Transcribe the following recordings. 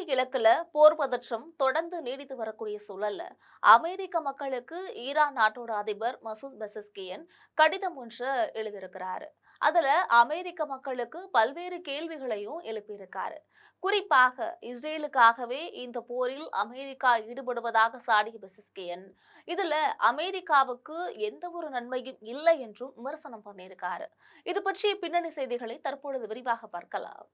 கிழக்குல போர் பதற்றம் தொடர்ந்து நீடித்து வரக்கூடிய சூழல்ல அமெரிக்க மக்களுக்கு ஈரான் நாட்டோட அதிபர் மசூத் பெசஸ்கியன் கடிதம் ஒன்று எழுதியிருக்கிறாரு. அதுல அமெரிக்க மக்களுக்கு பல்வேறு கேள்விகளையும் எழுப்பியிருக்காரு. குறிப்பாக இஸ்ரேலுக்காகவே இந்த போரில் அமெரிக்கா ஈடுபடுவதாக சாடிய பெசஸ்கியன் இதுல அமெரிக்காவுக்கு எந்த ஒரு நன்மையும் இல்லை என்றும் விமர்சனம் பண்ணியிருக்காரு. இது பற்றிய பின்னணி செய்திகளை தற்பொழுது விரிவாக பார்க்கலாம்.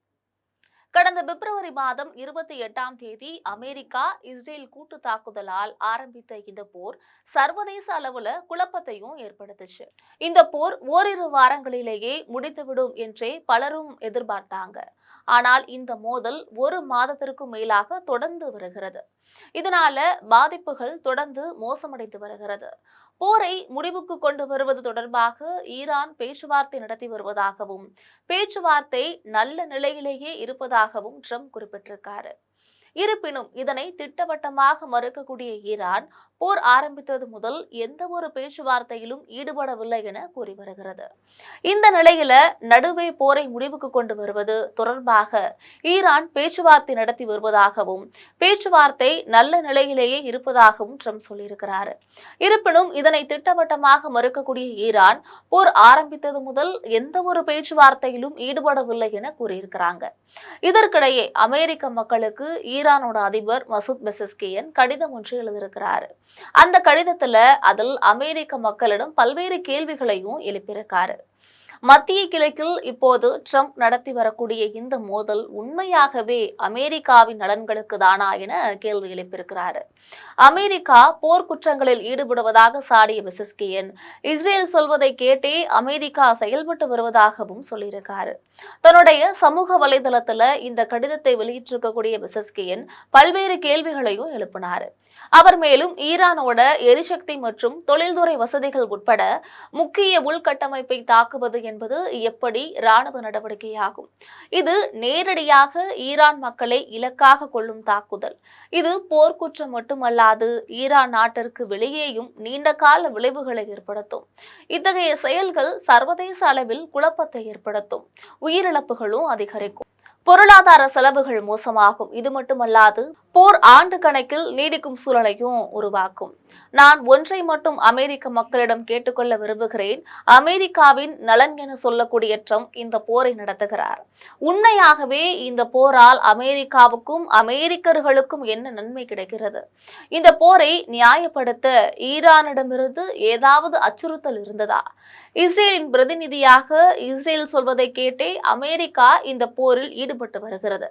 கடந்த பிப்ரவரி மாதம் 28ஆம் தேதி அமெரிக்கா இஸ்ரேல் கூட்டு தாக்குதலால் ஆரம்பித்த இந்த போர் சர்வதேச அளவுல குழப்பத்தையும் ஏற்படுத்துச்சு. இந்த போர் ஓரிரு வாரங்களிலேயே முடித்துவிடும் என்றே பலரும் எதிர்பார்த்தாங்க. ஆனால் இந்த மோதல் ஒரு மாதத்திற்கும் மேலாக தொடர்ந்து வருகிறது. இதனால பாதிப்புகள் தொடர்ந்து மோசமடைந்து வருகிறது. போரை முடிவுக்கு கொண்டு வருவது தொடர்பாக ஈரான் பேச்சுவார்த்தை நடத்தி வருவதாகவும் பேச்சுவார்த்தை நல்ல நிலையிலேயே இருப்பதாகவும் ட்ரம்ப் குறிப்பிட்டிருக்காரு. இருப்பினும் இதனை திட்டவட்டமாக மறுக்கக்கூடிய ஈரான் போர் ஆரம்பித்தது முதல் எந்த ஒரு பேச்சுவார்த்தையிலும் ஈடுபடவில்லை என கூறி வருகிறது. இந்த நிலையில நடுவே போரை முடிவுக்கு கொண்டு வருவது தொடர்பாக ஈரான் பேச்சுவார்த்தை நடத்தி வருவதாகவும் பேச்சுவார்த்தை நல்ல நிலையிலேயே இருப்பதாகவும் ட்ரம்ப் சொல்லியிருக்கிறார். இருப்பினும் இதனை திட்டவட்டமாக மறுக்கக்கூடிய ஈரான் போர் ஆரம்பித்தது முதல் எந்த ஒரு பேச்சுவார்த்தையிலும் ஈடுபடவில்லை என கூறியிருக்கிறாங்க. இதற்கிடையே அமெரிக்க மக்களுக்கு ஈரானோட அதிபர் மசூத் பெசஸ்கியன் கடிதம் ஒன்று எழுதியிருக்கிறாரு. அந்த கடிதத்துல அதில் அமெரிக்க மக்களிடம் பல்வேறு கேள்விகளையும் எழுப்பியிருக்காரு. மத்திய கிழக்கில் இப்போது ட்ரம்ப் நடத்தி வரக்கூடிய இந்த மோதல் உண்மையாகவே அமெரிக்காவின் நலன்களுக்கு தானா என கேள்வி எழுப்பியிருக்கிறாரு. அமெரிக்கா போர்க்குற்றங்களில் ஈடுபடுவதாக சாடிய பெசஸ்கியன் இஸ்ரேல் சொல்வதை கேட்டே அமெரிக்கா செயல்பட்டு வருவதாகவும் சொல்லியிருக்காரு. தன்னுடைய சமூக வலைதளத்துல இந்த கடிதத்தை வெளியிட்டிருக்கக்கூடிய பெசஸ்கியன் பல்வேறு கேள்விகளையும் எழுப்பினார். அவர் மேலும் ஈரானோட எரிசக்தி மற்றும் தொழில்துறை வசதிகள் உட்பட முக்கிய உள்கட்டமைப்பை தாக்குவது என்பது எப்படி இராணுவ நடவடிக்கையாகும். இது நேரடியாக ஈரான் மக்களை இலக்காக கொள்ளும் தாக்குதல். இது போர்க்குற்றம் மட்டுமல்லாது ஈரான் நாட்டிற்கு வெளியேயும் நீண்டகால விளைவுகளை ஏற்படுத்தும். இத்தகைய செயல்கள் சர்வதேச அளவில் குழப்பத்தை ஏற்படுத்தும். உயிரிழப்புகளும் அதிகரிக்கும். பொருளாதார செலவுகள் மோசமாகும். இது மட்டுமல்லாது போர் ஆண்டு கணக்கில் நீடிக்கும் சூழலையும் உருவாக்கும். நான் ஒன்றை மட்டும் அமெரிக்க மக்களிடம் கேட்டுக்கொள்ள விரும்புகிறேன். அமெரிக்காவின் நலன் என சொல்லக்கூடிய ட்ரம்ப் இந்த போரை நடத்துகிறார். உண்மையாகவே இந்த போரால் அமெரிக்காவுக்கும் அமெரிக்கர்களுக்கும் என்ன நன்மை கிடைக்கிறது? இந்த போரை நியாயப்படுத்த ஈரானிடமிருந்து ஏதாவது அச்சுறுத்தல் இருந்ததா? இஸ்ரேலின் பிரதிநிதியாக இஸ்ரேல் சொல்வதை கேட்டே அமெரிக்கா இந்த போரில் ஈடுபட்டு வருகிறது.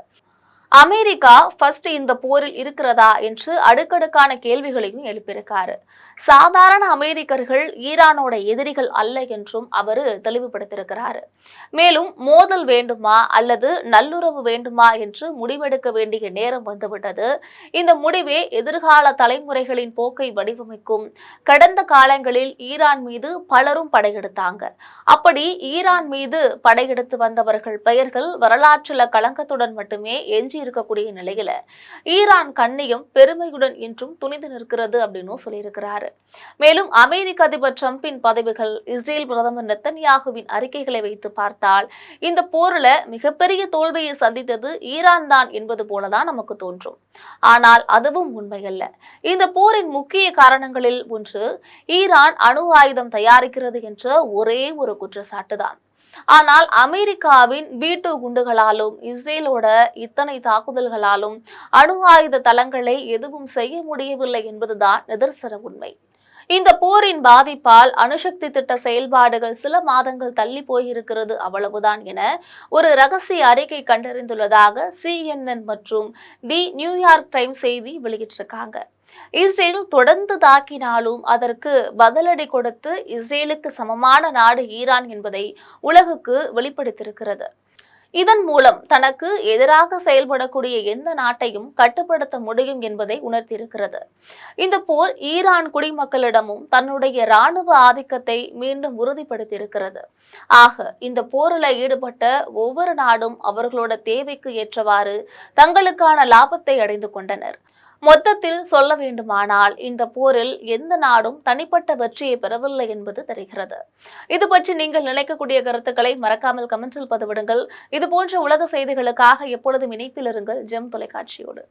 அமெரிக்கா ஃபர்ஸ்ட் இந்த போரில் இருக்கிறதா என்று அடுக்கடுக்கான கேள்விகளையும் எழுப்பியிருக்காரு. சாதாரண அமெரிக்கர்கள் ஈரானோட எதிரிகள் அல்ல என்றும் அவர் தெளிவுபடுத்தியிருக்கிறாரு. மேலும் மோதல் வேண்டுமா அல்லது நல்லுறவு வேண்டுமா என்று முடிவெடுக்க வேண்டிய நேரம் வந்துவிட்டது. இந்த முடிவே எதிர்கால தலைமுறைகளின் போக்கை வடிவமைக்கும். கடந்த காலங்களில் ஈரான் மீது பலரும் படையெடுத்தாங்க. அப்படி ஈரான் மீது படையெடுத்து வந்தவர்கள் பெயர்கள் வரலாற்றுல களங்கத்துடன் மட்டுமே எஞ்சி இருக்கக்கூடிய நிலையில ஈரான் கண்ணியம் பெருமையுடன் இன்றும் துணிந்து நிற்கிறது அப்படின்னு சொல்லியிருக்கிறாரு. மேலும் அமெரிக்க அதிபர் ட்ரம்பின் பதவிகள் இஸ்ரேல் பிரதமர் நெத்தன்யாகுவின் அறிக்கைகளை வைத்து பார்த்தால் இந்த போர்ல மிகப்பெரிய தோல்வியை சந்தித்தது ஈரான் தான் என்பது போலதான் நமக்கு தோன்றும். ஆனால் அதுவும் உண்மையல்ல. இந்த போரின் முக்கிய காரணங்களில் ஒன்று ஈரான் அணு ஆயுதம் தயாரிக்கிறது என்ற ஒரே ஒரு குற்றச்சாட்டுதான். ஆனால் அமெரிக்காவின் B2 குண்டுகளாலும் இஸ்ரேலோட இத்தனை தாக்குதல்களாலும் அணு ஆயுத தளங்களை எதுவும் செய்ய முடியவில்லை என்பதுதான் நிதர்சன உண்மை. இந்த போரின் பாதிப்பால் அணுசக்தி திட்ட செயல்பாடுகள் சில மாதங்கள் தள்ளி போயிருக்கிறது, அவ்வளவுதான் என ஒரு ரகசிய அறிக்கை கண்டறிந்துள்ளதாக CNN மற்றும் தி நியூயார்க் டைம்ஸ் செய்தி வெளியிட்டிருக்காங்க. இஸ்ரேல் தொடர்ந்து தாக்கினாலும் அதற்கு பதிலடி கொடுத்து இஸ்ரேலுக்கு சமமான நாடு ஈரான் என்பதை உலகுக்கு வெளிப்படுத்தியிருக்கிறது. இதன் மூலம் தனக்கு எதிராக செயல்படக்கூடிய எந்த நாட்டையும் கட்டுப்படுத்த முடியும் என்பதை உணர்த்தியிருக்கிறது. இந்த போர் ஈரான் குடிமக்களிடமும் தன்னுடைய இராணுவ ஆதிக்கத்தை மீண்டும் உறுதிப்படுத்தியிருக்கிறது. ஆக இந்த போரில் ஈடுபட்ட ஒவ்வொரு நாடும் அவர்களோட தேவைக்கு ஏற்றவாறு தங்களுக்கான லாபத்தை அடைந்து கொண்டனர். மொத்தத்தில் சொல்ல வேண்டுமானால் இந்த போரில் எந்த நாடும் தனிப்பட்ட வெற்றியை பெறவில்லை என்பது தெரிகிறது. இது பற்றி நீங்கள் நினைக்கக்கூடிய கருத்துக்களை மறக்காமல் கமெண்டில் பதிவிடுங்கள். இது போன்ற உலக செய்திகளுக்காக எப்பொழுதும் இணைப்பில் இருங்கள் ஜெம் தொலைக்காட்சியோடு.